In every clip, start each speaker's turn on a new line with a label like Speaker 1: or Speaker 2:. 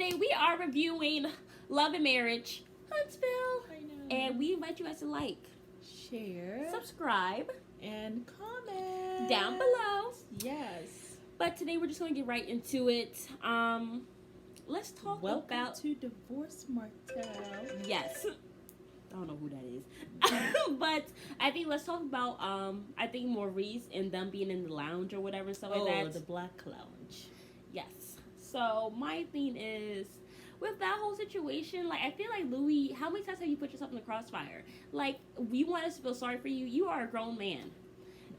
Speaker 1: today we are reviewing Love and Marriage, Huntsville.
Speaker 2: I know.
Speaker 1: And we invite you guys to like,
Speaker 2: share,
Speaker 1: subscribe,
Speaker 2: and comment
Speaker 1: down below.
Speaker 2: Yes.
Speaker 1: But today we're just going to get right into it. Let's talk
Speaker 2: Welcome
Speaker 1: about...
Speaker 2: to Divorce Martell.
Speaker 1: Yes. I don't know who that is. But I think let's talk about, I think Maurice and them being in the lounge or whatever and stuff like that.
Speaker 2: Oh, the Black Lounge.
Speaker 1: Yes. So my thing is, with that whole situation, like, I feel like, Louis, how many times have you put yourself in the crossfire? Like, we want us to feel sorry for you. You are a grown man.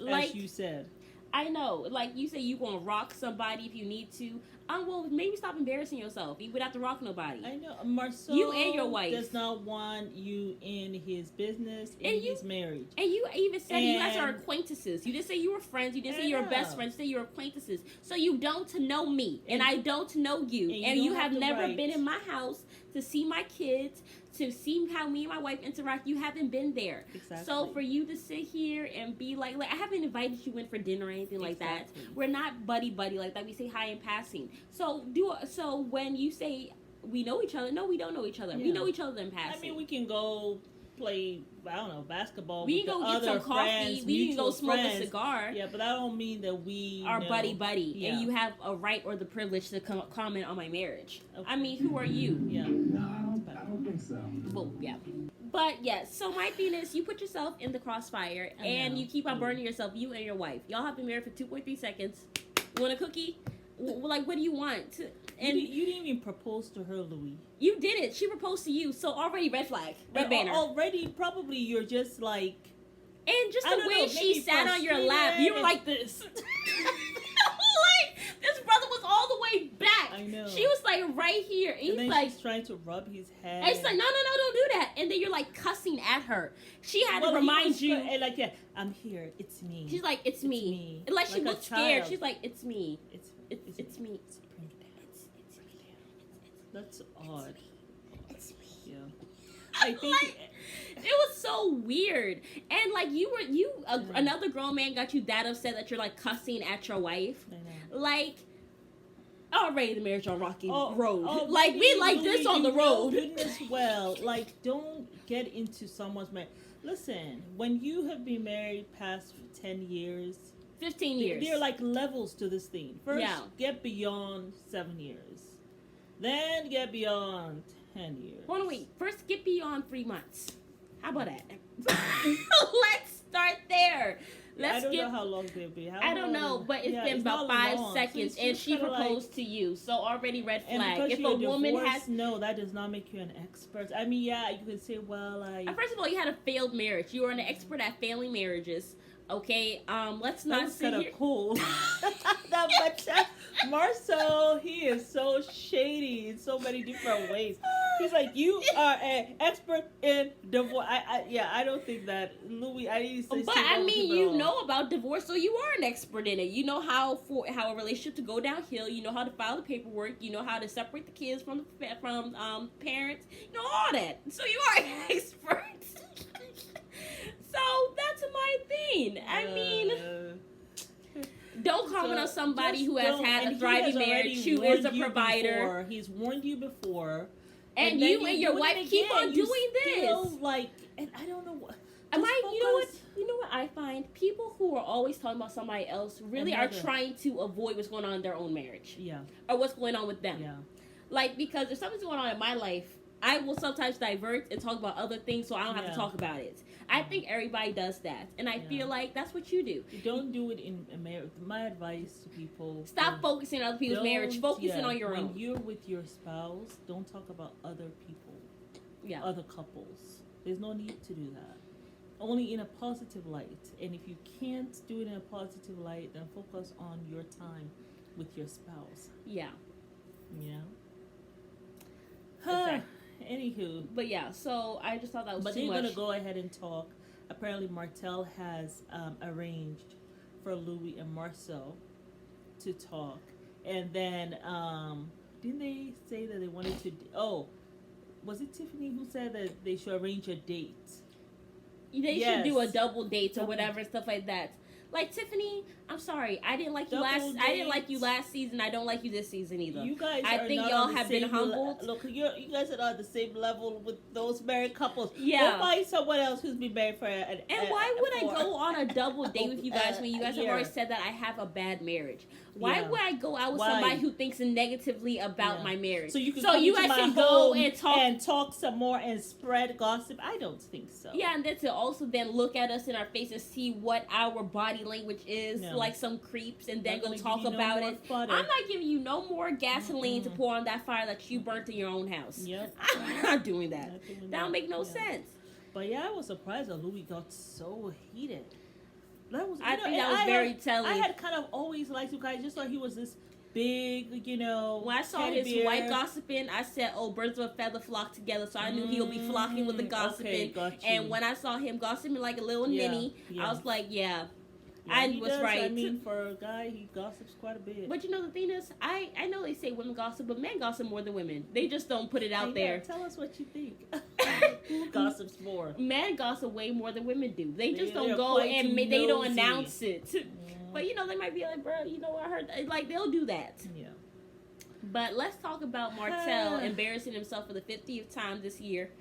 Speaker 2: As you said.
Speaker 1: I know. Like, you say you gonna rock somebody if you need to. Well, maybe stop embarrassing yourself. You would have to rock nobody.
Speaker 2: I know. Marcel
Speaker 1: you and your wife
Speaker 2: does not want you in his business, in his marriage.
Speaker 1: And you even said you guys are acquaintances. You didn't say you were friends. You didn't say you were best friends. You said you were acquaintances. So you don't know me, and I don't know you. And you have never been in my house to see my kids, to see how me and my wife interact. You haven't been there. Exactly. So for you to sit here and be like I haven't invited you in for dinner or anything like that. We're not buddy like that. We say hi in passing. So when you say we know each other, no, we don't know each other. Yeah. We know each other in passing.
Speaker 2: I mean, we can go play, I don't know, basketball.
Speaker 1: We can go get some coffee. We can go smoke a cigar.
Speaker 2: Yeah, but I don't mean that we
Speaker 1: are buddy, yeah. And you have a right or the privilege to comment on my marriage. Okay. I mean, who are you?
Speaker 2: Yeah.
Speaker 3: No, I don't think so.
Speaker 1: Well, yeah. But yes, so my thing is, you put yourself in the crossfire and you keep on burning yourself. You and your wife. Y'all have been married for 2.3 seconds. You want a cookie? Like, what do you want?
Speaker 2: And you didn't even propose to her, Louis.
Speaker 1: You didn't. She proposed to you. So already red flag, red banner.
Speaker 2: Already, probably you're just like.
Speaker 1: And just the way she sat on your lap, you were like this. Like, this brother was all the way back.
Speaker 2: I know.
Speaker 1: She was like right here. And he's
Speaker 2: then
Speaker 1: like,
Speaker 2: she's trying to rub his head.
Speaker 1: And he's like, no, don't do that. And then you're like cussing at her. She had to remind you.
Speaker 2: And like, yeah, I'm here. It's me.
Speaker 1: She's like, it's me. And like she looked scared. She's like, it's me. It's me.
Speaker 2: That's odd.
Speaker 1: It's me.
Speaker 2: Yeah. I think
Speaker 1: like, it was so weird. And like another grown man got you that upset that you're like cussing at your wife.
Speaker 2: I know.
Speaker 1: Like, already the marriage on rocky road.
Speaker 2: Like
Speaker 1: we like this on the road.
Speaker 2: Goodness, well, like don't get into someone's marriage. Listen, when you have been married past 10 years,
Speaker 1: 15 years,
Speaker 2: there are like levels to this thing. First, get beyond 7 years. Then get beyond 10 years.
Speaker 1: Hold on, wait. First, get beyond 3 months. How about that? Let's start there.
Speaker 2: I don't know how long they'll be.
Speaker 1: I don't know, but it's been about 5 seconds, and she proposed to you. So already red flag. If a woman has
Speaker 2: no, that does not make you an expert. I mean, yeah, you could say, well,
Speaker 1: first of all, you had a failed marriage. You are an expert at failing marriages. Okay, let's not sit here.
Speaker 2: Kind of cool. But Marcel, he is so shady in so many different ways. He's like, you are an expert in divorce. I don't think that Louis. I need to say.
Speaker 1: But I mean, you know about divorce, so you are an expert in it. You know how a relationship to go downhill. You know how to file the paperwork. You know how to separate the kids from parents. You know all that. So you are an expert. So that's my thing. I mean, don't comment on somebody who has had a thriving marriage, who is a provider.
Speaker 2: He's warned you before.
Speaker 1: And you and your wife keep on doing this.
Speaker 2: And I don't know what.
Speaker 1: You know what I find? People who are always talking about somebody else really are trying to avoid what's going on in their own marriage.
Speaker 2: Yeah.
Speaker 1: Or what's going on with them.
Speaker 2: Yeah.
Speaker 1: Like, because if something's going on in my life, I will sometimes divert and talk about other things so I don't have to talk about it. I think everybody does that. And I feel like that's what you do.
Speaker 2: You don't do it in marriage. My advice to people.
Speaker 1: Stop focusing on other people's marriage. Focusing on your own.
Speaker 2: When you're with your spouse, don't talk about other people. Yeah. Other couples. There's no need to do that. Only in a positive light. And if you can't do it in a positive light, then focus on your time with your spouse.
Speaker 1: Yeah.
Speaker 2: You know? Exactly. Anywho.
Speaker 1: But yeah, so I just thought that was too much.
Speaker 2: But they're going to go ahead and talk. Apparently Martell has arranged for Louis and Marcel to talk. And then, didn't they say that they wanted to... was it Tiffany who said that they should arrange a date?
Speaker 1: They should do a double date or whatever, stuff like that. Like Tiffany, I'm sorry, I didn't like you
Speaker 2: Double
Speaker 1: I didn't like you
Speaker 2: dates.
Speaker 1: last season. I don't like you this season either.
Speaker 2: You guys,
Speaker 1: I
Speaker 2: are
Speaker 1: think
Speaker 2: not
Speaker 1: y'all
Speaker 2: on the
Speaker 1: have been
Speaker 2: same
Speaker 1: humbled.
Speaker 2: Look, you guys are not on the same level with those married couples.
Speaker 1: Yeah.
Speaker 2: Go find someone else who's been married for
Speaker 1: And why would I go on a double date with you guys when you guys have
Speaker 2: year.
Speaker 1: already said that I have a bad marriage? Why
Speaker 2: Yeah.
Speaker 1: would I go out with
Speaker 2: Why?
Speaker 1: somebody who thinks negatively about
Speaker 2: Yeah.
Speaker 1: my marriage?
Speaker 2: So you can
Speaker 1: so
Speaker 2: come
Speaker 1: you
Speaker 2: into
Speaker 1: guys
Speaker 2: my
Speaker 1: can go
Speaker 2: home
Speaker 1: and talk.
Speaker 2: some more and spread gossip. I don't think so.
Speaker 1: Yeah, and then to also then look at us in our face and see what our body language is,
Speaker 2: No.
Speaker 1: like some creeps, and then
Speaker 2: Not
Speaker 1: go
Speaker 2: gonna
Speaker 1: talk
Speaker 2: give you no
Speaker 1: about
Speaker 2: more
Speaker 1: it.
Speaker 2: butter.
Speaker 1: I'm not giving you no more gasoline to pour on that fire that you burnt in your own house.
Speaker 2: Yep.
Speaker 1: I'm not doing that.
Speaker 2: Not doing
Speaker 1: That don't make no
Speaker 2: Yeah.
Speaker 1: sense.
Speaker 2: But yeah, I was surprised that Louis got so heated. That was.
Speaker 1: I
Speaker 2: you know,
Speaker 1: think
Speaker 2: and
Speaker 1: that was very telling.
Speaker 2: I had kind of always liked you guys. Just thought he was this big, you know.
Speaker 1: When I saw
Speaker 2: teddy
Speaker 1: his
Speaker 2: bear.
Speaker 1: wife gossiping, I said, "Oh, birds of a feather flock together." So I knew he'll be flocking with the gossiping.
Speaker 2: Okay, got you.
Speaker 1: And when I saw him gossiping like a little ninny, I was like, "Yeah, I
Speaker 2: he
Speaker 1: was
Speaker 2: does.
Speaker 1: right."
Speaker 2: I mean, for a guy, he gossips quite a bit.
Speaker 1: But you know the thing is, I know they say women gossip, but men gossip more than women. They just don't put it out there.
Speaker 2: Tell us what you think. Who gossips more?
Speaker 1: Men gossip way more than women do. They just
Speaker 2: They're
Speaker 1: don't go
Speaker 2: quite
Speaker 1: and
Speaker 2: too
Speaker 1: they don't
Speaker 2: nosy.
Speaker 1: announce it. But you know they might be like, "Bro, you know I heard," like they'll do that.
Speaker 2: Yeah.
Speaker 1: But let's talk about Martell embarrassing himself for the 50th time this year.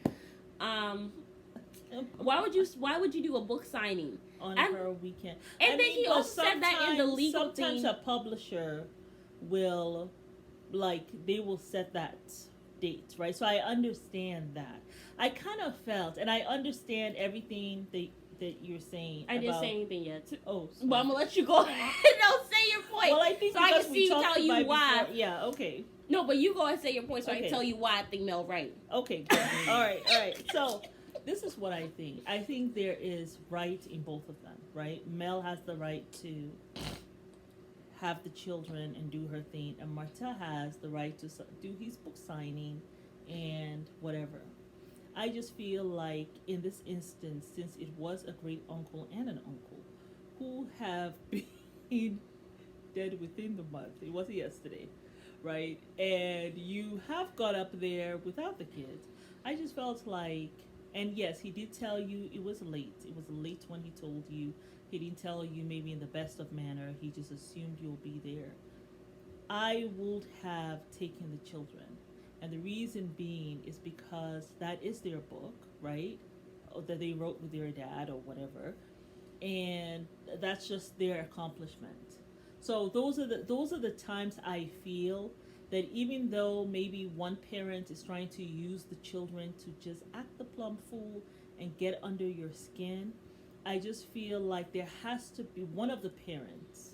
Speaker 1: Why would you do a book signing
Speaker 2: On
Speaker 1: And-
Speaker 2: her weekend?
Speaker 1: and
Speaker 2: I
Speaker 1: then
Speaker 2: mean,
Speaker 1: he
Speaker 2: but
Speaker 1: also said that in the
Speaker 2: sometimes-
Speaker 1: legal
Speaker 2: Sometimes
Speaker 1: thing.
Speaker 2: a publisher will, they will set that date, right? So I understand that. I kind of felt, and I understand everything that you're saying.
Speaker 1: I didn't
Speaker 2: about-
Speaker 1: say anything yet.
Speaker 2: Oh, sorry.
Speaker 1: But I'm gonna let you go ahead. No, say your point.
Speaker 2: Well, I think
Speaker 1: so I
Speaker 2: because
Speaker 1: can
Speaker 2: we
Speaker 1: see
Speaker 2: talked
Speaker 1: tell you
Speaker 2: about it
Speaker 1: why.
Speaker 2: before- Yeah. Okay.
Speaker 1: No, but you go and say your point so I
Speaker 2: Okay.
Speaker 1: can tell you why I think Mel right.
Speaker 2: Okay. Good. All right. All right. So this is what I think. I think there is right in both of them, right? Mel has the right to have the children and do her thing, and Marta has the right to do his book signing and whatever. I just feel like in this instance, since it was a great uncle and an uncle who have been dead within the month, it wasn't yesterday, right? And you have got up there without the kids. I just felt like, and yes, he did tell you it was late. It was late when he told you. He didn't tell you maybe in the best of manner. He just assumed you'll be there. I would have taken the children. And the reason being is because that is their book, right? Or that they wrote with their dad or whatever. And that's just their accomplishment. So those are the times I feel that even though maybe one parent is trying to use the children to just act the plum fool and get under your skin, I just feel like there has to be one of the parents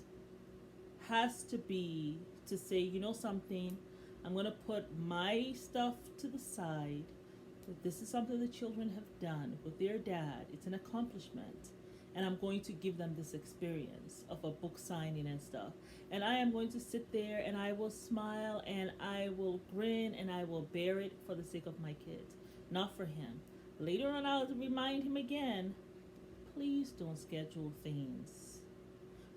Speaker 2: has to be to say, you know something, I'm going to put my stuff to the side. This is something the children have done with their dad. It's an accomplishment. And I'm going to give them this experience of a book signing and stuff. And I am going to sit there and I will smile and I will grin and I will bear it for the sake of my kids, not for him. Later on, I'll remind him again, please don't schedule things.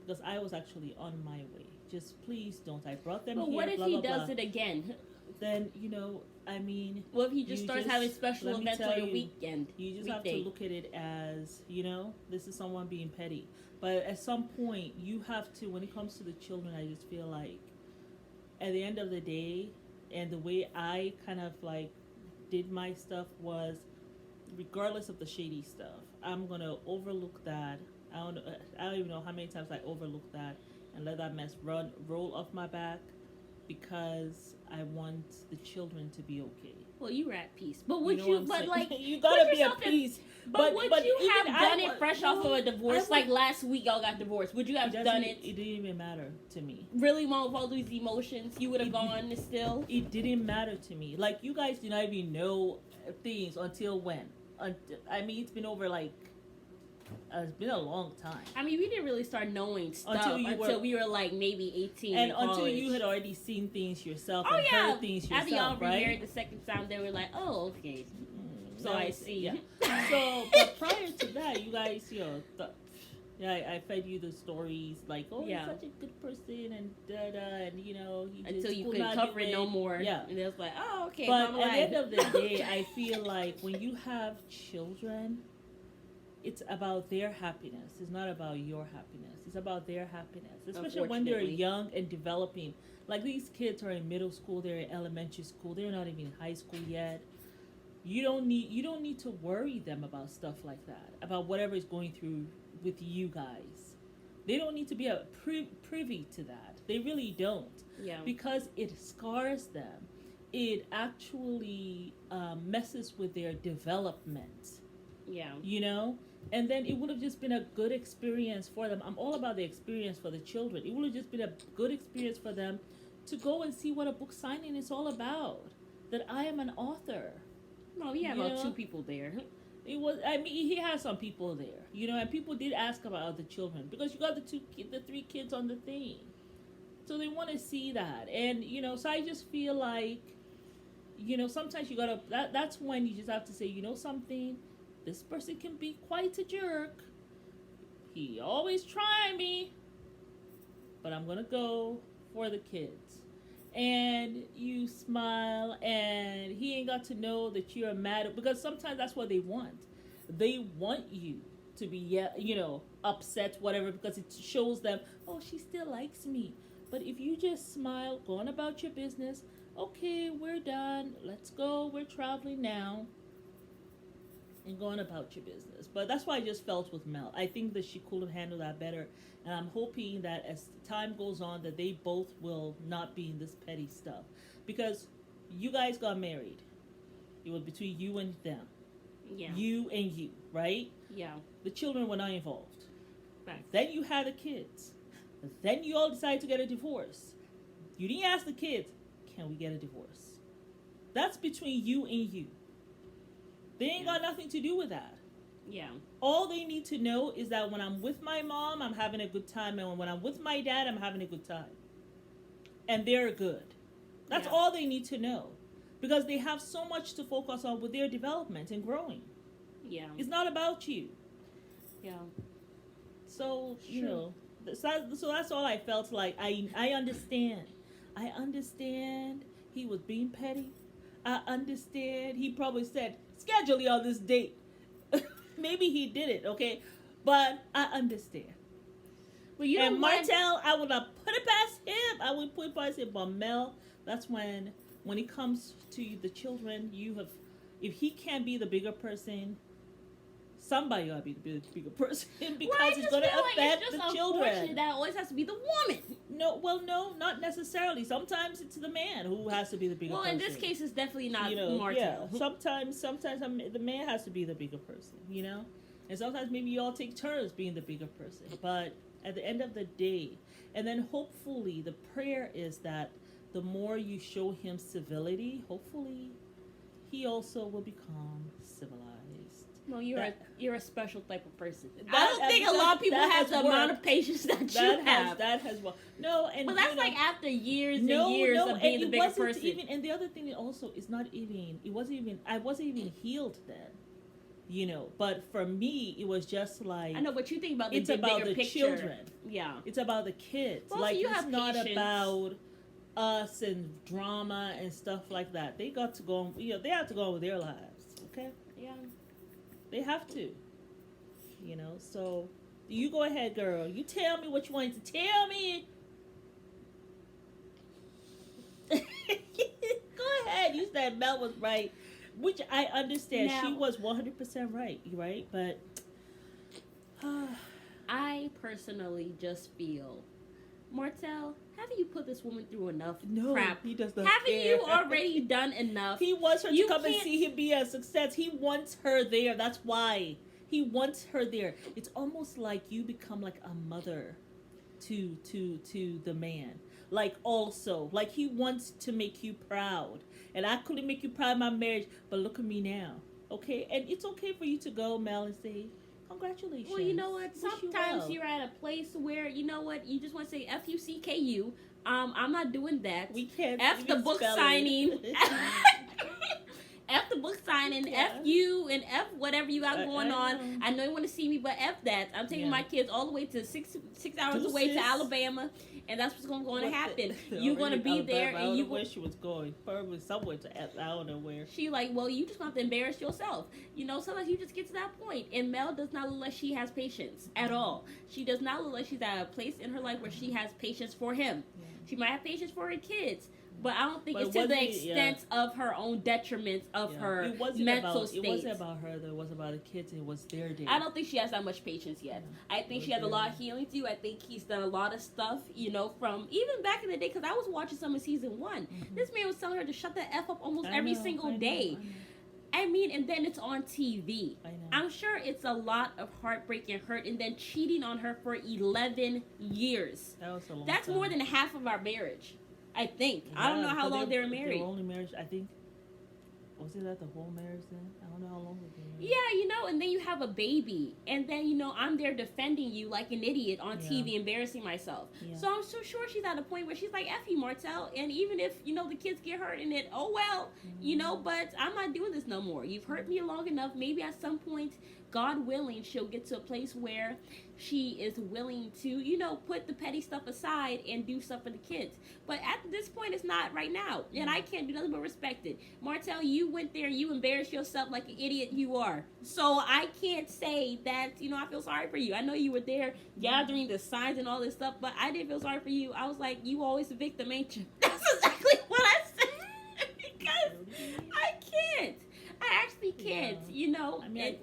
Speaker 2: Because I was actually on my way. Just please don't. I brought them
Speaker 1: But
Speaker 2: here,
Speaker 1: what if
Speaker 2: blah,
Speaker 1: he
Speaker 2: blah,
Speaker 1: does
Speaker 2: blah.
Speaker 1: it again?
Speaker 2: Then, you know, I mean,
Speaker 1: What if he just
Speaker 2: You
Speaker 1: starts
Speaker 2: just-
Speaker 1: having special
Speaker 2: let me
Speaker 1: events
Speaker 2: tell
Speaker 1: on your
Speaker 2: you,
Speaker 1: weekend?
Speaker 2: you just have to
Speaker 1: weekday?
Speaker 2: look at it as, you know, this is someone being petty. But at some point, you have to, when it comes to the children, I just feel like at the end of the day, and the way I kind of like did my stuff was, regardless of the shady stuff, I'm going to overlook that. I don't even know how many times I overlooked that and let that mess roll off my back because I want the children to be okay.
Speaker 1: Well, you were at peace. But would
Speaker 2: know
Speaker 1: you,
Speaker 2: what I'm
Speaker 1: but
Speaker 2: saying?
Speaker 1: like,
Speaker 2: you gotta
Speaker 1: put
Speaker 2: be at
Speaker 1: yourself in-
Speaker 2: peace.
Speaker 1: But would you
Speaker 2: even
Speaker 1: have done
Speaker 2: I
Speaker 1: it
Speaker 2: wa-
Speaker 1: fresh
Speaker 2: no,
Speaker 1: off of a divorce?
Speaker 2: I
Speaker 1: Like
Speaker 2: would-
Speaker 1: last week, y'all got divorced. Would you have done it?
Speaker 2: It didn't even matter to me.
Speaker 1: Really, won't with all these emotions, you would have gone still.
Speaker 2: It didn't matter to me. Like, you guys did not even know things until when? I mean, it's been over like, it's been a long time.
Speaker 1: I mean, we didn't really start knowing stuff
Speaker 2: Until
Speaker 1: we were like maybe 18.
Speaker 2: And
Speaker 1: in
Speaker 2: until
Speaker 1: college.
Speaker 2: you had already seen things yourself
Speaker 1: Oh
Speaker 2: and
Speaker 1: yeah.
Speaker 2: heard things
Speaker 1: After y'all
Speaker 2: yourself, right?
Speaker 1: remarried the second time, they were like, "Oh, okay." So
Speaker 2: That
Speaker 1: I
Speaker 2: was-
Speaker 1: see.
Speaker 2: Yeah. So, but prior to that, you guys, you know, I fed you the stories like, oh,
Speaker 1: Yeah.
Speaker 2: he's such a good person and and you know, he
Speaker 1: Until
Speaker 2: just
Speaker 1: you
Speaker 2: could
Speaker 1: couldn't
Speaker 2: not
Speaker 1: cover
Speaker 2: do
Speaker 1: it no more.
Speaker 2: Yeah.
Speaker 1: And it was like, "Oh, okay."
Speaker 2: But
Speaker 1: I'm
Speaker 2: at the end
Speaker 1: alive.
Speaker 2: of the day, I feel like when you have children, it's about their happiness. It's not about your happiness. It's about their happiness, especially when they're
Speaker 1: Unfortunately.
Speaker 2: young and developing. Like these kids are in middle school, they're in elementary school, they're not even in high school yet. You don't need to worry them about stuff like that, about whatever is going through with you guys. They don't need to be privy to that. They really don't,
Speaker 1: Yeah.
Speaker 2: because it scars them. It actually messes with their development,
Speaker 1: Yeah.
Speaker 2: you know? And then it would have just been a good experience for them. I'm all about the experience for the children. It would have just been a good experience for them to go and see what a book signing is all about. That I am an author.
Speaker 1: No, we have
Speaker 2: You
Speaker 1: about
Speaker 2: know?
Speaker 1: 2 people there.
Speaker 2: It was. I mean, he has some people there, you know, and people did ask about the children because you got the 3 kids on the thing, so they want to see that, and you know, so I just feel like, you know, sometimes you gotta. That's when you just have to say, you know, something. This person can be quite a jerk. He always try me, but I'm gonna go for the kids. And you smile, and he ain't got to know that you're mad, because sometimes that's what they want. They want you to be, you know, upset, whatever, because it shows them, oh, she still likes me. But if you just smile, go on about your business, okay, we're done, let's go, we're traveling now, and going about your business. But that's why I just felt with Mel. I think that she could have handled that better. And I'm hoping that as time goes on, that they both will not be in this petty stuff. Because you guys got married. It was between you and them.
Speaker 1: Yeah.
Speaker 2: You and you, right?
Speaker 1: Yeah.
Speaker 2: The children were not involved.
Speaker 1: Right.
Speaker 2: Then you had the kids. Then you all decided to get a divorce. You didn't ask the kids, can we get a divorce? That's between you and you. They ain't got nothing to do with that.
Speaker 1: Yeah.
Speaker 2: All they need to know is that when I'm with my mom, I'm having a good time. And when I'm with my dad, I'm having a good time. And they're good. That's all they need to know. Because they have so much to focus on with their development and growing.
Speaker 1: Yeah.
Speaker 2: It's not about you.
Speaker 1: Yeah.
Speaker 2: So, you know, so that's all I felt like. I understand. I understand he was being petty. I understand. He probably said, schedule you on this date. Maybe he did it, okay? But I understand.
Speaker 1: Well, you
Speaker 2: and
Speaker 1: know what?
Speaker 2: Martell, I would not put it past him. I would put it past him. But Mel, that's when it comes to the children, if he can't be the bigger person, somebody ought to be the bigger person because it's going to affect the children.
Speaker 1: That always has to be the woman.
Speaker 2: No, not necessarily. Sometimes it's the man who has to be the bigger person.
Speaker 1: Well, in this case, it's definitely not Martell.
Speaker 2: Yeah, sometimes the man has to be the bigger person, you know? And sometimes maybe you all take turns being the bigger person. But at the end of the day, and then hopefully the prayer is that the more you show him civility, hopefully he also will become civilized.
Speaker 1: No, you're a special type of person. I don't think a lot of people have the amount of patience that you have.
Speaker 2: That has worked. No, and
Speaker 1: but that's like after years and years of being the bigger person.
Speaker 2: And the other thing also is not even. I wasn't even healed then. You know, but for me, it was just like
Speaker 1: I know, but you think about
Speaker 2: it's about the
Speaker 1: picture.
Speaker 2: children.
Speaker 1: Yeah,
Speaker 2: it's about the kids.
Speaker 1: Well,
Speaker 2: like
Speaker 1: so you
Speaker 2: it's
Speaker 1: have
Speaker 2: not
Speaker 1: patience.
Speaker 2: about us and drama and stuff like that. They got to go on. You know, they have to go on with their lives. Okay.
Speaker 1: Yeah.
Speaker 2: They have to. You know. So you go ahead, girl. You tell me what you want to tell me. Go ahead. You said Mel was right. Which I understand.
Speaker 1: Now,
Speaker 2: she was 100% right, but
Speaker 1: I personally just feel, Martell, haven't you put this woman through enough crap?
Speaker 2: He does not
Speaker 1: Haven't
Speaker 2: care.
Speaker 1: you already done enough?
Speaker 2: He wants her to come and see him be a success. He wants her there. That's why. He wants her there. It's almost like you become like a mother to the man. Like also, like he wants to make you proud. And I couldn't make you proud of my marriage, but look at me now. Okay? And it's okay for you to go, Mel, and say, congratulations.
Speaker 1: Well, you know what? Sometimes you're at a place where, you know what, you just want to say F-U-C-K-U. I'm not doing that.
Speaker 2: We can't.
Speaker 1: F the book signing. F the book signing,
Speaker 2: Yeah.
Speaker 1: F you, and F whatever you got going on.
Speaker 2: know.
Speaker 1: I know you want to see me, but F that. I'm taking my kids all the way to six hours away to Alabama, and that's what's going to happen. You're going to be there,
Speaker 2: I
Speaker 1: and
Speaker 2: don't
Speaker 1: you
Speaker 2: know where she was going. Probably somewhere to F. I don't know where.
Speaker 1: She like, well, you just have to embarrass yourself. You know, sometimes you just get to that point. And Mel does not look like she has patience at all. She does not look like she's at a place in her life where she has patience for him. Yeah. She might have patience for her kids, but I don't think it's to the extent of her own detriment of her mental state.
Speaker 2: It wasn't about her, though. It was about the kids. It was their day.
Speaker 1: I don't think she has that much patience yet. I think she has a lot of healing to do. I think he's done a lot of stuff, you know, from even back in the day, because I was watching some of season 1. This man was telling her to shut the F up almost every single day. I mean, and then it's on TV. I'm sure it's a lot of heartbreak and hurt, and then cheating on her for 11 years. That's more than half of our marriage, I think. Yeah, I don't know how long they were married.
Speaker 2: They were only married, I think. Was it that the whole marriage then? I don't know how long they were married.
Speaker 1: Yeah, you know, and then you have a baby, and then, you know, I'm there defending you like an idiot on TV, embarrassing myself. Yeah. So I'm so sure she's at a point where she's like, F you, Martell, and even if, you know, the kids get hurt in it, oh well, you know, but I'm not doing this no more. You've hurt me long enough. Maybe at some point, God willing, she'll get to a place where she is willing to, you know, put the petty stuff aside and do stuff for the kids. But at this point, it's not right now. And I can't do nothing but respect it. Martell, you went there, you embarrassed yourself like an idiot you are. So I can't say that, you know, I feel sorry for you. I know you were there gathering the signs and all this stuff, but I didn't feel sorry for you. I was like, you always a victim, ain't you? That's exactly what I said. Because I can't. I actually can't, you know.
Speaker 2: I mean,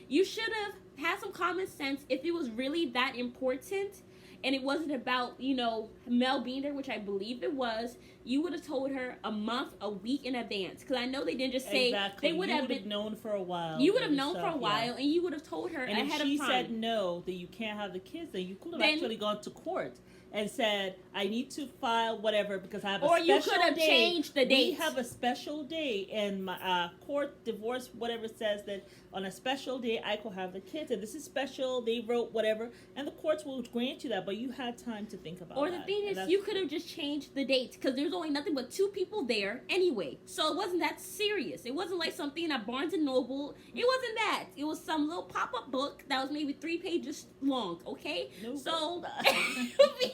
Speaker 1: you should have had some common sense if it was really that important and it wasn't about, you know, Mel being there, which I believe it was. You would have told her a month, a week in advance. Because I know they didn't just say,
Speaker 2: exactly.
Speaker 1: They would have been
Speaker 2: known for a while.
Speaker 1: You would have known for a while, and you would have told her ahead of time.
Speaker 2: And if she said no, that you can't have the kids, then you could have actually gone to court and said, I need to file whatever because I have a special day. Or you could have changed the date. We have a special day, and my court, divorce, whatever says that on a special day I could have the kids, and this is special, they wrote whatever, and the courts will grant you that, but you had time to think about it.
Speaker 1: Or the thing is, you could have just changed the date, because there's only nothing but 2 people there anyway, so it wasn't that serious. It wasn't like something at Barnes & Noble. It wasn't that. It was some little pop-up book that was maybe 3 pages long, okay?
Speaker 2: No,
Speaker 1: so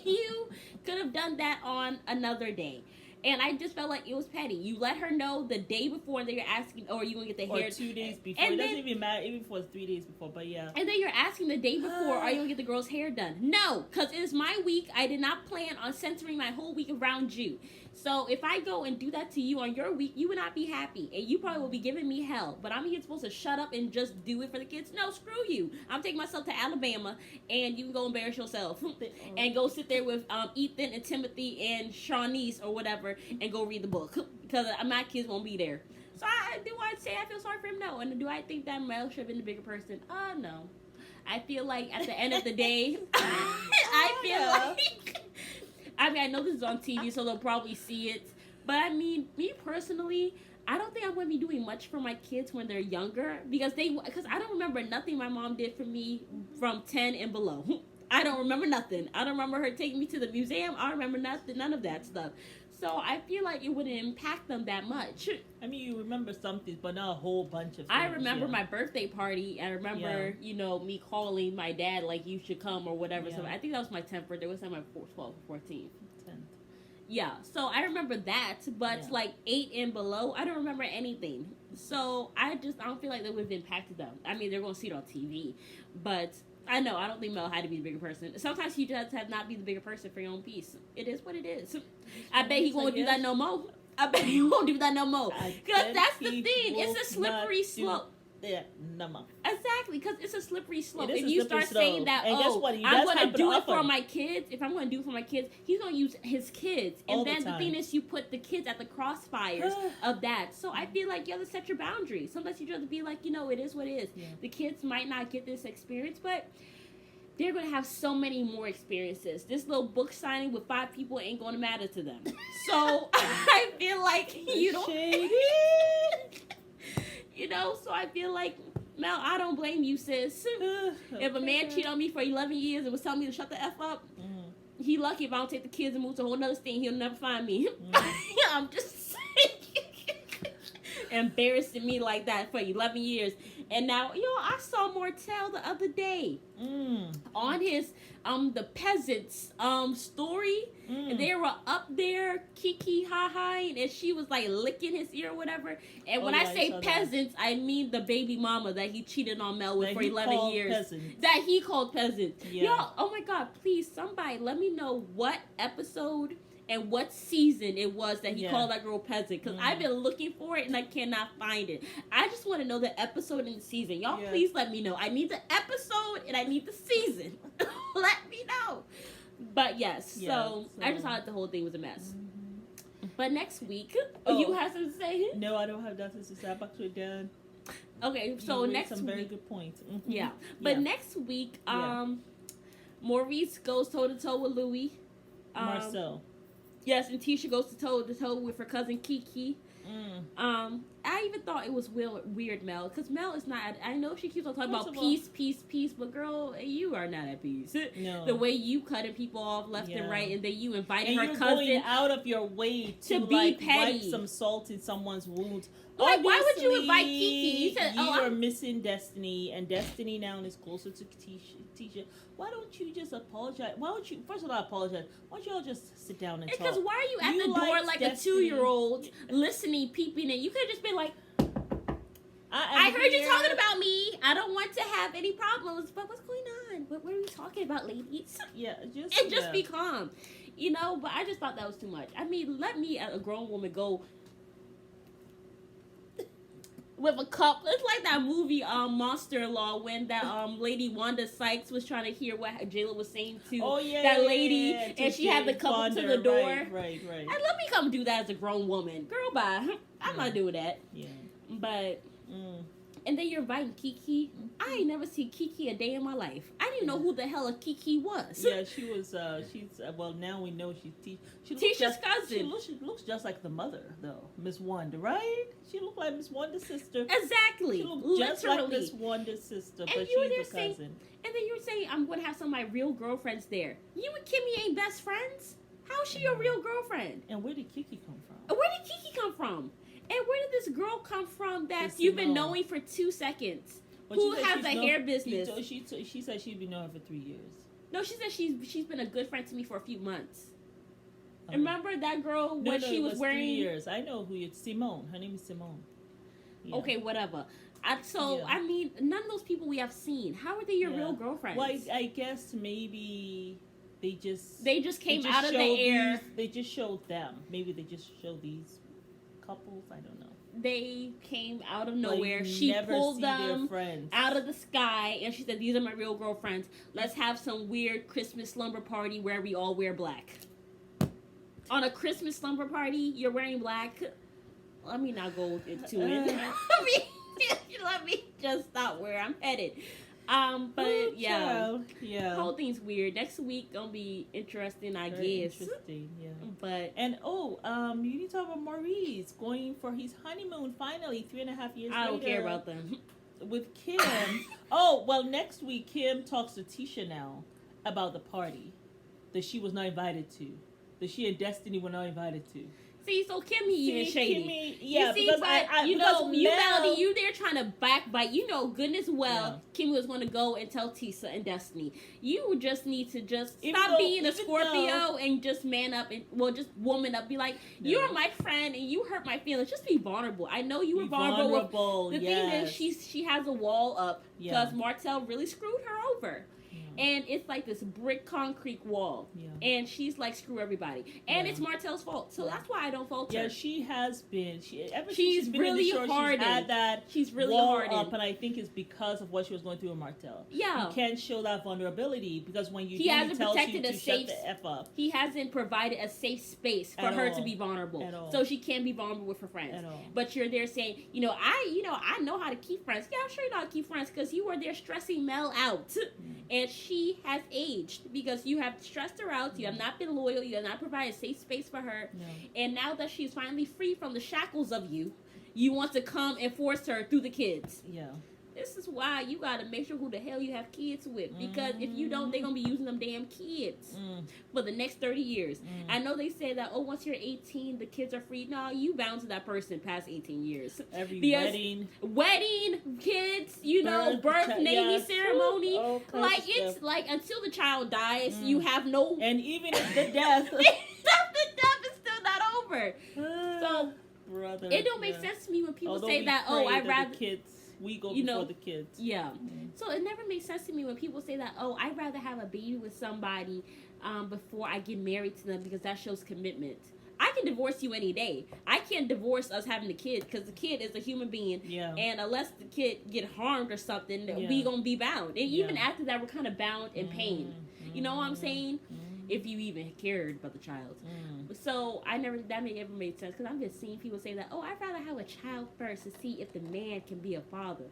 Speaker 1: you could have done that on another day. And I just felt like it was petty. You let her know the day before, and then you're asking, oh, are you going to get the hair?
Speaker 2: Or 2 days before. And it doesn't even matter, even if it was 3 days before, but yeah.
Speaker 1: And then you're asking the day before, are you going to get the girl's hair done? No, because it is my week. I did not plan on centering my whole week around you. So if I go and do that to you on your week, you would not be happy. And you probably will be giving me hell. But I'm here supposed to shut up and just do it for the kids? No, screw you. I'm taking myself to Alabama, and you can go embarrass yourself. And go sit there with Ethan and Timothy and Shawnice or whatever and go read the book. Because my kids won't be there. So do I say I feel sorry for him? No. And do I think that Mel should have been the bigger person? No. I feel like at the end of the day, I feel like... I mean, I know this is on TV, so they'll probably see it. But I mean, me personally, I don't think I'm going to be doing much for my kids when they're younger. Because I don't remember nothing my mom did for me from 10 and below. I don't remember nothing. I don't remember her taking me to the museum. I don't remember nothing, none of that stuff. So I feel like it wouldn't impact them that much.
Speaker 2: I mean, you remember some things, but not a whole bunch of things.
Speaker 1: I remember my birthday party. I remember, you know, me calling my dad like, you should come or whatever. So I think that was my 10th birthday. It was my 12th or 14th. 10th. Yeah, so I remember that, but like 8 and below, I don't remember anything. So I don't feel like that would have impacted them. I mean, they're going to see it on TV, but... I don't think Mel had to be the bigger person. Sometimes you just have not be the bigger person for your own peace. It is what it is. I bet he won't do that no more. Because that's the thing. It's a slippery slope.
Speaker 2: Yeah, no more.
Speaker 1: Exactly, because it's a slippery slope.
Speaker 2: If
Speaker 1: you start saying that, I'm going to do it for my kids, if I'm going to do it for my kids, he's going to use his kids. And then the thing is, you put the kids at the crossfires of that. So I feel like you have to set your boundaries. Sometimes you have to be like, you know, it is what it is. Yeah. The kids might not get this experience, but they're going to have so many more experiences. This little book signing with 5 people ain't going to matter to them. So I feel like you don't... You know, so I feel like, Mel, I don't blame you, sis. If a man cheated on me for 11 years and was telling me to shut the F up, he lucky if I don't take the kids and move to a whole nother state, he'll never find me. I'm just saying. embarrassing me like that for 11 years. And now, I saw Martell the other day on his the peasants story. And they were up there kiki ha and she was like licking his ear or whatever. And when I say peasants, I mean the baby mama that he cheated on Mel with for 11 years.
Speaker 2: Peasants.
Speaker 1: That he called peasants.
Speaker 2: Yeah.
Speaker 1: Yo, oh my God, please, somebody let me know what episode and what season it was that he called that girl peasant. Because I've been looking for it and I cannot find it. I just want to know the episode and the season. Y'all please let me know. I need the episode and I need the season. Let me know. But yes, so I just thought the whole thing was a mess. But next week, you have something to say?
Speaker 2: No, I don't have nothing to say. I'm actually done.
Speaker 1: Okay, so next
Speaker 2: some
Speaker 1: week,
Speaker 2: very good points.
Speaker 1: Yeah, but next week, Maurice goes toe to toe with Louis.
Speaker 2: Marcel.
Speaker 1: Yes, and Tisha goes toe to toe with her cousin Kiki. I even thought it was weird, Mel, because Mel is not. I know she keeps on talking about peace, but girl, you are not at peace.
Speaker 2: No.
Speaker 1: The way you cutting people off left and right, and then you inviting
Speaker 2: and
Speaker 1: her cousin
Speaker 2: going out of your way to
Speaker 1: be
Speaker 2: like
Speaker 1: petty.
Speaker 2: wipe some salt in someone's wounds.
Speaker 1: Like, why would you invite Kiki? You said,
Speaker 2: you're missing Destiny, and Destiny now is closer to Tisha. Why don't you just apologize? Why don't you, first of all, apologize? Why don't you all just sit down and talk?
Speaker 1: Because why are you at the door like Destiny, a 2-year-old, listening, peeping in? You could have just been like, I heard you talking about me. I don't want to have any problems. But what's going on? What are we talking about, ladies?
Speaker 2: Yeah,
Speaker 1: just be calm. But I just thought that was too much. I mean, let me, a grown woman, go with a cup. It's like that movie, Monster-in-Law, when that lady Wanda Sykes was trying to hear what Jayla was saying to that lady, and she had the cup up to the door.
Speaker 2: Right.
Speaker 1: And let me come do that as a grown woman. Girl, bye. I'm not doing that.
Speaker 2: Yeah.
Speaker 1: But, and then you're inviting Kiki. I ain't never seen Kiki a day in my life. I didn't even know who the hell a Kiki was.
Speaker 2: Yeah, she was, well, now we know she's
Speaker 1: Tisha's cousin.
Speaker 2: She looks just like the mother, though. Miss Wanda, right? She looked like Miss Wanda's sister.
Speaker 1: Exactly.
Speaker 2: She looked just like Miss Wanda's sister, but she's a cousin.
Speaker 1: And then you were saying, I'm going to have some of my real girlfriends there. You and Kimmy ain't best friends? How is she your real girlfriend?
Speaker 2: And where did Kiki come from?
Speaker 1: Where did Kiki come from? And where did this girl come from that you've been knowing for 2 seconds? Who has a hair business?
Speaker 2: She said she'd been knowing for 3 years.
Speaker 1: No, she said she's been a good friend to me for a few months. Remember that girl when she was wearing
Speaker 2: 3 years? I know who you. Simone. Her name is Simone. Yeah.
Speaker 1: Okay, whatever. I mean, none of those people we have seen. How are they your real girlfriends?
Speaker 2: Well, I guess maybe they just
Speaker 1: came out of the air.
Speaker 2: They just showed them. Maybe they just showed these couples. I don't know.
Speaker 1: They came out of nowhere. She pulled them out of the sky, and she said, "These are my real girlfriends. Let's have some weird Christmas slumber party where we all wear black." On a Christmas slumber party, you're wearing black. Let me not go into it. Let me just stop where I'm headed. But yeah, the whole thing's weird. Next week gonna be interesting, I guess.
Speaker 2: Interesting, yeah.
Speaker 1: But
Speaker 2: you need to talk about Maurice going for his honeymoon finally 3.5 years later.
Speaker 1: I don't care about them.
Speaker 2: With Kim. Next week Kim talks to Tisha now about the party that she was not invited to, that she and Destiny were not invited to.
Speaker 1: See, so Kimmy even shady.
Speaker 2: Because
Speaker 1: Melody, you there trying to backbite. You know, goodness well, Kimmy was going to go and tell Tisa and Destiny. You would just need to stop being a Scorpio and just man up and, just woman up. Be like, you're my friend and you hurt my feelings. Just be vulnerable. I know you were vulnerable. The thing is, she has a wall up because Martell really screwed her over. And it's like this brick concrete wall. Yeah. And she's like, screw everybody. And it's Martell's fault. So that's why I don't fault her.
Speaker 2: Yeah, she has been.
Speaker 1: She's really hardened.
Speaker 2: She's had that
Speaker 1: she's really
Speaker 2: wall
Speaker 1: hardened.
Speaker 2: up, and I think it's because of what she was going through with Martell.
Speaker 1: Yeah.
Speaker 2: You can't show that vulnerability because when you
Speaker 1: he hasn't protected
Speaker 2: a safe, shut the F up.
Speaker 1: He hasn't provided a safe space for her to be vulnerable. So she can't be vulnerable with her friends.
Speaker 2: At all.
Speaker 1: But you're there saying, I know how to keep friends. Yeah, I'm sure you know how to keep friends because you were there stressing Mel out. And she has aged because you have stressed her out. You have not been loyal. You have not provided a safe space for her. No. And now that she's finally free from the shackles of you, you want to come and force her through the kids.
Speaker 2: Yeah.
Speaker 1: This is why you gotta make sure who the hell you have kids with. Because if you don't, they're gonna be using them damn kids for the next 30 years. I know they say that, once you're 18, the kids are free. No, you bound to that person past 18 years.
Speaker 2: Every
Speaker 1: wedding, kids, birth, naming ceremony. Like, it's like, until the child dies, you have no...
Speaker 2: And even if the death...
Speaker 1: the death is still not over. So,
Speaker 2: brother,
Speaker 1: it don't make sense to me when people say that, I'd rather...
Speaker 2: The kids, we go before the kids.
Speaker 1: Yeah. So, it never makes sense to me when people say that, I'd rather have a baby with somebody before I get married to them because that shows commitment. I can divorce you any day. I can't divorce us having a kid because the kid is a human being. Yeah. And unless the kid get harmed or something, we gonna be bound. And even after that, we're kind of bound in pain. You know what I'm saying? If you even cared about the child. So that ever made sense because I'm just seeing people say that, I'd rather have a child first to see if the man can be a father.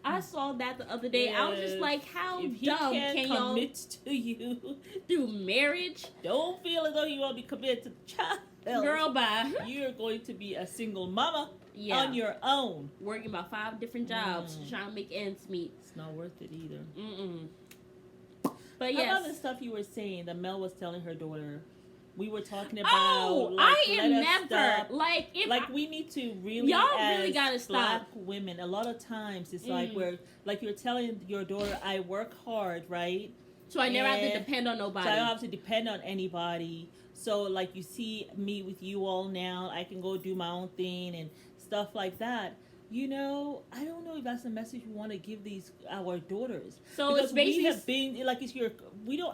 Speaker 1: I saw that the other day. Yes. I was just like, how dumb can y'all
Speaker 2: commit to you
Speaker 1: through marriage?
Speaker 2: Don't feel as though you want to be committed to the child.
Speaker 1: Girl, bye.
Speaker 2: You're going to be a single mama on your own.
Speaker 1: Working about 5 different jobs, trying to make ends meet.
Speaker 2: It's not worth it either.
Speaker 1: But yes.
Speaker 2: About the stuff you were saying that Mel was telling her daughter. We were talking about.
Speaker 1: I am never
Speaker 2: we need to really.
Speaker 1: Y'all really gotta stop.
Speaker 2: Black women, a lot of times it's like you're telling your daughter, I work hard, right?
Speaker 1: So I never have to depend on nobody.
Speaker 2: So I don't have to depend on anybody. So like you see me with you all now, I can go do my own thing and stuff like that. I don't know if that's a message we want to give our daughters. So because it's basically we have been like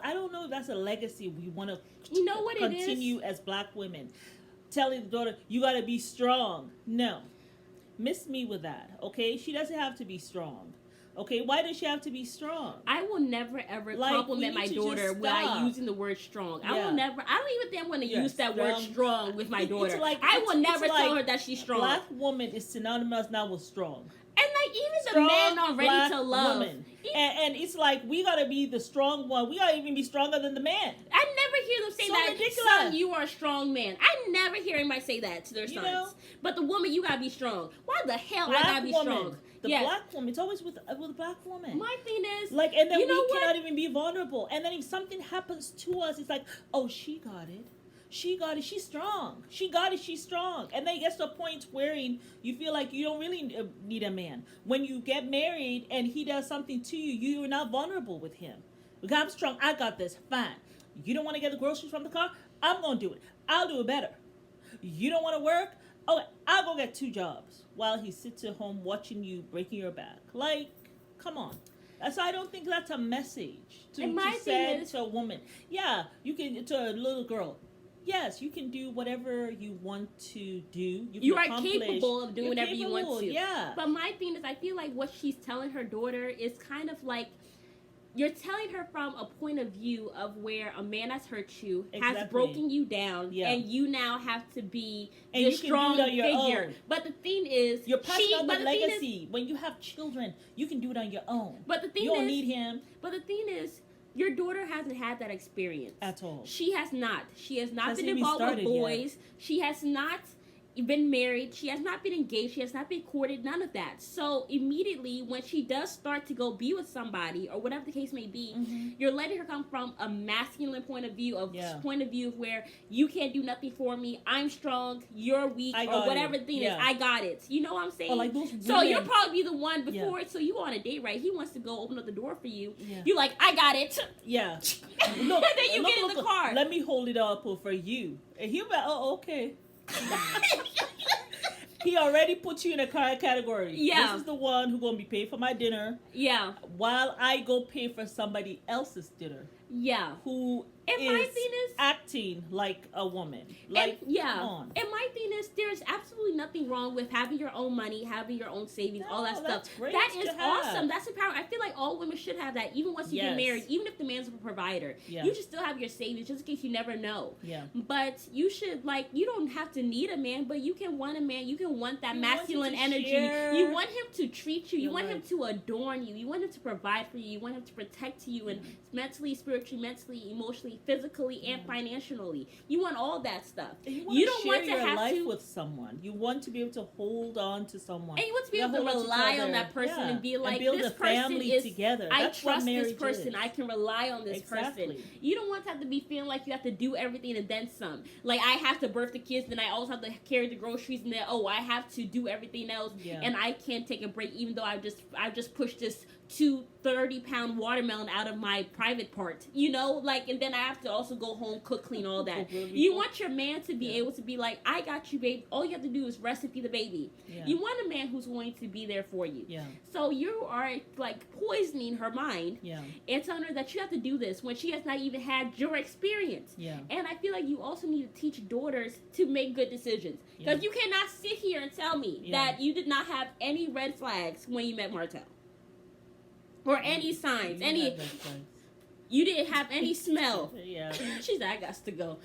Speaker 2: I don't know if that's a legacy we want to continue as Black women. Telling the daughter, you got to be strong. No. Miss me with that, okay? She doesn't have to be strong. Okay, why does she have to be strong?
Speaker 1: I will never ever compliment my daughter without using the word strong. I will never. I don't even think I'm going to use that word strong with my daughter. I will never tell her that she's strong.
Speaker 2: Black woman is synonymous now with strong.
Speaker 1: And even the men are ready to love.
Speaker 2: Woman. And it's like we gotta be the strong one. We gotta even be stronger than the man.
Speaker 1: I never hear them say that. Ridiculous. Son, you are a strong man. I never hear anybody say that to their sons. But the woman, you gotta be strong. Why the hell I gotta be strong?
Speaker 2: The Black woman. It's always with a Black woman.
Speaker 1: My thing is,
Speaker 2: and then we cannot even be vulnerable. And then if something happens to us, it's like, she got it. She got it. She's strong. She got it. She's strong. And then it gets to a point where you feel like you don't really need a man. When you get married and he does something to you, you're not vulnerable with him. Because I'm strong. I got this. Fine. You don't want to get the groceries from the car? I'm going to do it. I'll do it better. You don't want to work? Okay, I'll go get 2 jobs while he sits at home watching you breaking your back. Like, come on. So I don't think that's a message to say to a woman. Yeah, you can, to a little girl. Yes, you can do whatever you want to do.
Speaker 1: You are capable of doing whatever you want to.
Speaker 2: Yeah.
Speaker 1: But my thing is, I feel like what she's telling her daughter is kind of like, you're telling her from a point of view of where a man has hurt you, has broken you down, and you now have to be the strong figure. Own. But the thing is,
Speaker 2: you're passing on the legacy. When you have children, you can do it on your own.
Speaker 1: But the thing
Speaker 2: you don't need him.
Speaker 1: But the thing is, your daughter hasn't had that experience
Speaker 2: at all.
Speaker 1: She has not. She has not been involved with boys. Yet. She has not been married. She has not been engaged. She has not been courted. None of that. So immediately when she does start to go be with somebody or whatever the case may be, you're letting her come from a masculine point of view of where you can't do nothing for me. I'm strong. You're weak or whatever the thing is. I got it. You know what I'm saying?
Speaker 2: Like those women.
Speaker 1: So you'll probably be the one before it. So you go on a date, right? He wants to go open up the door for you. Yeah. You're like, I got it.
Speaker 2: Yeah.
Speaker 1: Look, and then you get in the car.
Speaker 2: Let me hold it up for you. And he'll be like, okay. He already put you in a category. Yeah. This is the one who's going to be paid for my dinner. Yeah. While I go pay for somebody else's dinner. Yeah. Who is acting like a woman. Like, come on.
Speaker 1: And my thing is, there's absolutely nothing wrong with having your own money, having your own savings, all that stuff. That is awesome. That's empowering. I feel like all women should have that, even once you get married, even if the man's a provider. Yeah. You should still have your savings just in case you never know. Yeah. But you should, you don't have to need a man, but you can want a man. You can want that masculine energy. Share. You want him to treat you. You want him to adorn you. You want him to provide for you. You want him to protect you and mentally, spiritually, mentally, emotionally, mentally, physically, and financially. You want all that stuff.
Speaker 2: And
Speaker 1: You
Speaker 2: don't
Speaker 1: don't
Speaker 2: share
Speaker 1: want to
Speaker 2: your
Speaker 1: have
Speaker 2: life
Speaker 1: to.
Speaker 2: with someone. You want to be able to hold on to someone.
Speaker 1: And you want to be
Speaker 2: You
Speaker 1: able to
Speaker 2: hold on
Speaker 1: rely
Speaker 2: each
Speaker 1: on
Speaker 2: other.
Speaker 1: that person
Speaker 2: Yeah.
Speaker 1: and be like,
Speaker 2: build
Speaker 1: this
Speaker 2: a
Speaker 1: person
Speaker 2: family
Speaker 1: is
Speaker 2: together.
Speaker 1: I
Speaker 2: That's what
Speaker 1: trust this
Speaker 2: marriage
Speaker 1: person.
Speaker 2: is.
Speaker 1: I can rely on this
Speaker 2: Exactly.
Speaker 1: person. You don't want to have to be feeling like you have to do everything and then some. Like, I have to birth the kids, then I also have to carry the groceries, and then I have to do everything else, and I can't take a break, even though I've just pushed this 230-pound watermelon out of my private part, like, and then I have to also go home, cook, clean, all that. You want your man to be able to be like, I got you, babe. All you have to do is rest and feed the baby. You want a man who's going to be there for you. So you are like poisoning her mind and telling her that you have to do this when she has not even had your experience. And I feel like you also need to teach daughters to make good decisions, because you cannot sit here and tell me that you did not have any red flags when you met Martell. Or any signs, you didn't have any smell. She's like, I got to go.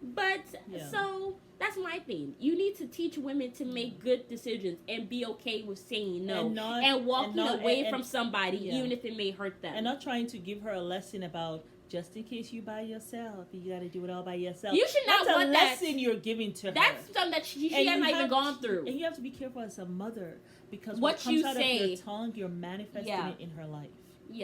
Speaker 1: But, so, that's my thing. You need to teach women to make good decisions and be okay with saying no. And walking away from somebody, even if it may hurt them.
Speaker 2: And not trying to give her a lesson about, just in case you by yourself, you got to do it all by yourself.
Speaker 1: You should not want that.
Speaker 2: That's a lesson you're giving to her.
Speaker 1: That's something that she hasn't even gone through.
Speaker 2: And you have to be careful as a mother, because
Speaker 1: what
Speaker 2: comes
Speaker 1: you
Speaker 2: out
Speaker 1: say,
Speaker 2: of your tongue, you're manifesting it in her life. So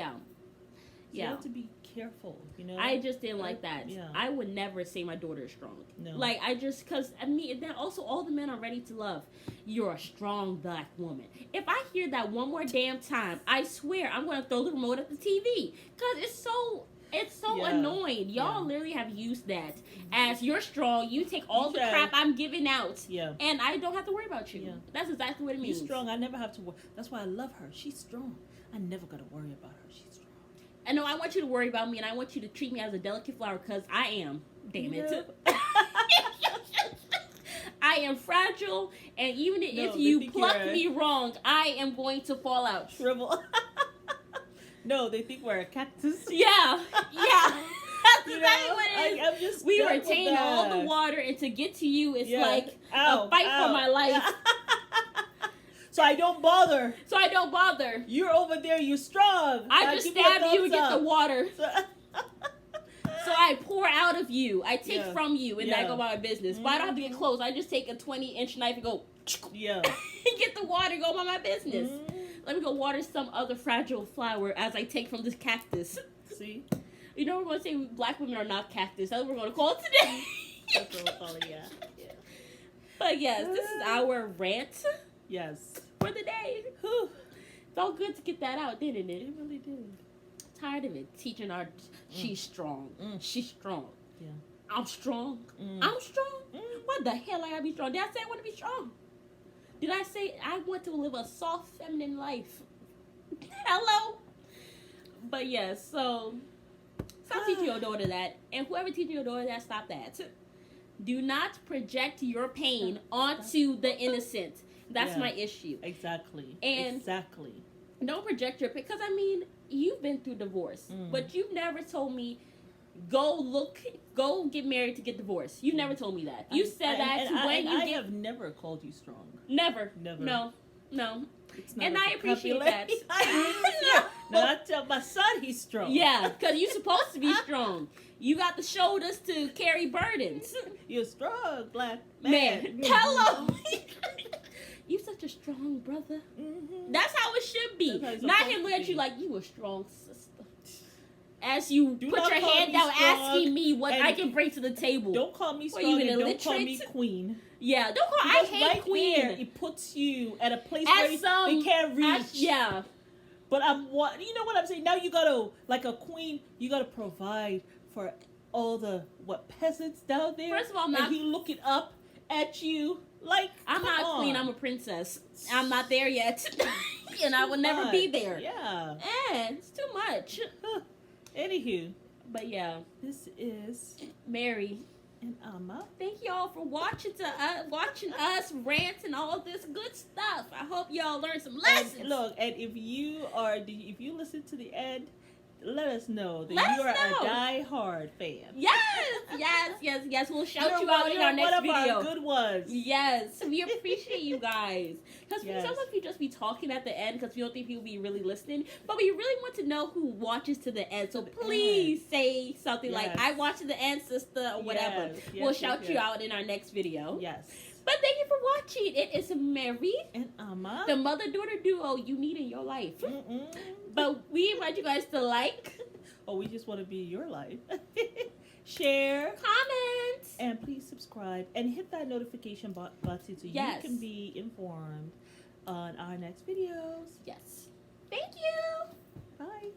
Speaker 2: you have to be careful,
Speaker 1: I just didn't like that. I would never say my daughter is strong.
Speaker 2: No.
Speaker 1: Like, because then also all the men are ready to love. You're a strong black woman. If I hear that one more damn time, I swear I'm going to throw the remote at the TV, because it's so annoying. Y'all literally have used that as you're strong. You take all the crap I'm giving out, and I don't have to worry about you. That's exactly what it means.
Speaker 2: You're strong. I never have to worry. That's why I love her. She's strong. I never got to worry about her. She's strong.
Speaker 1: I know I want you to worry about me, and I want you to treat me as a delicate flower, because I am. Damn it. I am fragile, and even if you pluck me wrong, I am going to fall out.
Speaker 2: Shrivel. No, they think we're a cactus.
Speaker 1: Yeah. That's exactly what it is.
Speaker 2: We
Speaker 1: retain all the water, and to get to you, it's like a fight for my life.
Speaker 2: So I don't bother.
Speaker 1: You're
Speaker 2: over there. You're strong.
Speaker 1: I just stab you and get the water. So I pour out of you. I take from you, and I go about my business. But I don't have to get close. I just take a 20-inch knife and go. And get the water. Go about my business. Let me go water some other fragile flower as I take from this cactus.
Speaker 2: See?
Speaker 1: We're going to say black women are not cactus. That's what we're going to call it today.
Speaker 2: That's what we'll call it,
Speaker 1: But yes, this is our rant.
Speaker 2: Yes.
Speaker 1: For the day.
Speaker 2: Whew.
Speaker 1: Felt good to get that out, didn't it?
Speaker 2: It really did.
Speaker 1: Tired of it. Teaching our, she's strong. She's strong.
Speaker 2: Yeah.
Speaker 1: I'm strong. I'm strong? What the hell I gotta be strong? Did I say I want to be strong? Did I say I want to live a soft, feminine life? Hello? But yes, so stop teaching your daughter that. And whoever teaching your daughter that, stop that. Do not project your pain onto the innocent. That's my issue.
Speaker 2: Exactly.
Speaker 1: And don't project your pain. Because, you've been through divorce. But you've never told me, go get married to get divorced. You never told me that. You said that when you get... I
Speaker 2: have never called you strong.
Speaker 1: Never. No. And I appreciate that.
Speaker 2: No, I tell my son he's strong.
Speaker 1: Yeah, because you're supposed to be strong. You got the shoulders to carry burdens.
Speaker 2: You're strong, black man.
Speaker 1: Hello. You such a strong brother. That's how it should be. Not him looking at you like you a strong sister. As you put your hand down asking me what I can bring to the table.
Speaker 2: Don't call me strong and don't call me queen.
Speaker 1: Yeah, don't call I hate queen.
Speaker 2: There, it puts you at a place where they can't reach. But you know what I'm saying? Now you gotta, like a queen, you gotta provide for all the peasants down there.
Speaker 1: First of all,
Speaker 2: and he looking up at you like
Speaker 1: I'm not a queen, I'm a princess. I'm not there yet. And I will never be there.
Speaker 2: Yeah.
Speaker 1: And it's too much.
Speaker 2: Anywho.
Speaker 1: But yeah.
Speaker 2: This is
Speaker 1: Mary
Speaker 2: and Amma.
Speaker 1: Thank y'all for watching us rant and all this good stuff. I hope y'all learned some lessons.
Speaker 2: And look, and if you listen to the end let us know that
Speaker 1: Let
Speaker 2: you are
Speaker 1: us know.
Speaker 2: a die-hard fan.
Speaker 1: Yes. We'll shout
Speaker 2: You're
Speaker 1: you out in our next
Speaker 2: one of
Speaker 1: video.
Speaker 2: our good ones.
Speaker 1: Yes, we appreciate you guys. Because
Speaker 2: Yes.
Speaker 1: sometimes we just be talking at the end because we don't think people be really listening. But we really want to know who watches to the end. So please say something like,
Speaker 2: Yes.
Speaker 1: I watch to the end, sister, or whatever.
Speaker 2: Yes,
Speaker 1: We'll shout you out in our next video.
Speaker 2: Yes.
Speaker 1: But thank you for watching. It is Mary,
Speaker 2: And Amma.
Speaker 1: the mother-daughter duo you need in your life.
Speaker 2: Mm-mm.
Speaker 1: But we invite you guys to like,
Speaker 2: Oh, we just want to be your life. Share.
Speaker 1: comment.
Speaker 2: And please subscribe and hit that notification button so
Speaker 1: Yes.
Speaker 2: you can be informed on our next videos.
Speaker 1: Yes. Thank you.
Speaker 2: Bye.